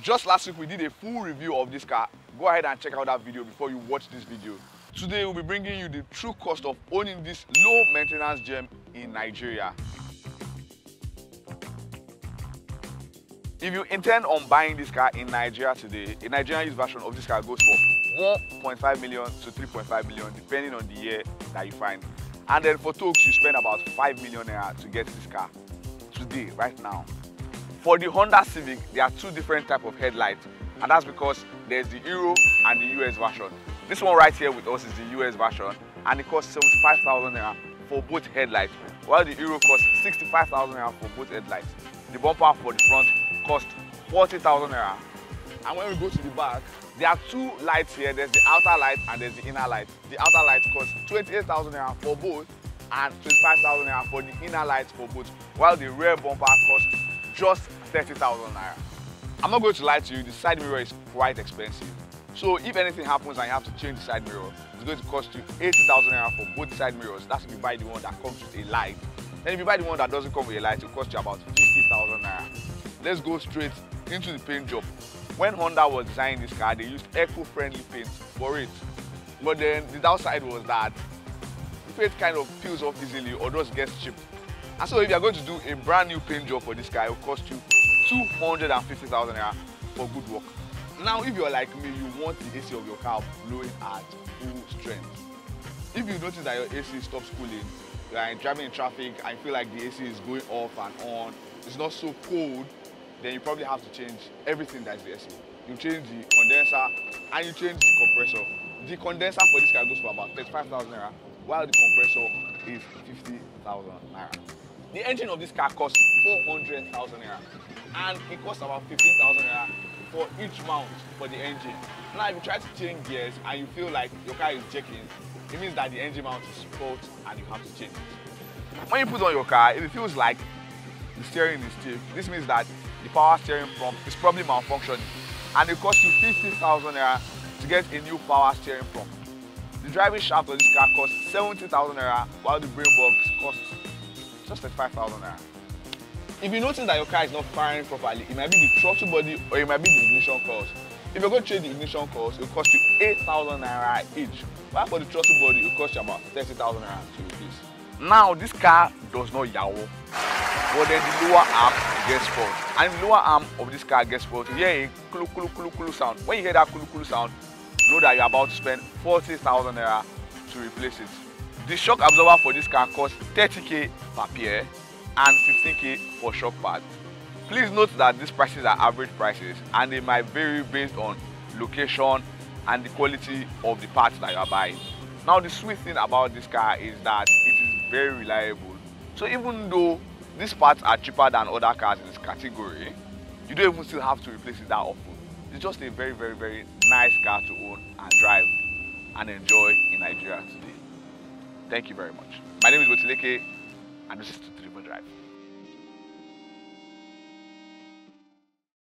Just last week we did a full review of this car. Go ahead and check out that video before you watch this video. Today we'll be bringing you the true cost of owning this low maintenance gem in Nigeria. If you intend on buying this car in Nigeria today, a Nigerian used version of this car goes for 1.5 million to 3.5 million depending on the year that you find. And then for Tokes, you spend about 5 million naira to get this car today, right now. For the Honda Civic, there are two different types of headlights, and that's because there's the Euro and the US version. This one right here with us is the US version, and it costs 75,000 naira for both headlights, while the Euro costs 65,000 naira for both headlights. The bumper for the front costs 40,000 naira. And when we go to the back, there are two lights here. There's the outer light and there's the inner light. The outer light costs 28,000 naira for both and 25,000 naira for the inner lights for both, while the rear bumper costs just 30,000 naira. I'm not going to lie to you, the side mirror is quite expensive. So if anything happens and you have to change the side mirror, it's going to cost you 80,000 naira for both side mirrors. That's if you buy the one that comes with a light. Then if you buy the one that doesn't come with a light, it will cost you about 50,000 naira. Let's go straight into the paint job. When Honda was designing this car, they used eco-friendly paint for it. But then the downside was that the paint kind of peels off easily or just gets chipped. And so if you're going to do a brand new paint job for this car, it will cost you 250,000 naira for good work. Now, if you're like me, you want the AC of your car blowing at full strength. If you notice that your AC stops cooling, you are driving in traffic and you feel like the AC is going off and on, it's not so cold, then you probably have to change everything that's the AC. You change the condenser and you change the compressor. The condenser for this car goes for about 35,000 naira, while the compressor is 50,000 naira. The engine of this car costs 400,000 naira, and it costs about 15,000 naira for each mount for the engine. Now, if you try to change gears and you feel like your car is jerking, it means that the engine mount is fault and you have to change it. When you put on your car, if it feels like the steering is stiff, this means that the power steering pump is probably malfunctioning, and it costs you 50,000 naira to get a new power steering pump. The driving shaft of this car costs 70,000 naira, while the brain box costs just 35,000 naira. If you notice that your car is not firing properly, it might be the throttle body or it might be the ignition coils. If you're going to change the ignition coils, it will cost you 8,000 naira each, while for the throttle body, it will cost you about 30,000 naira to replace. Now, this car does not yawo, but then the lower arm gets fault. And the lower arm of this car gets fault. You hear a kulu kulu kulu kulu sound. When you hear that kulu kulu sound, know that you're about to spend 40,000 naira to replace it. The shock absorber for this car costs 30k per pair and 15k for shock pads. Please note that these prices are average prices and they might vary based on location and the quality of the parts that you are buying. Now, the sweet thing about this car is that it is very reliable. So even though these parts are cheaper than other cars in this category, you don't even still have to replace it that often. It's just a very, very, very nice car to own and drive and enjoy in Nigeria today. Thank you very much. My name is Motileke, and this is 234 Drive.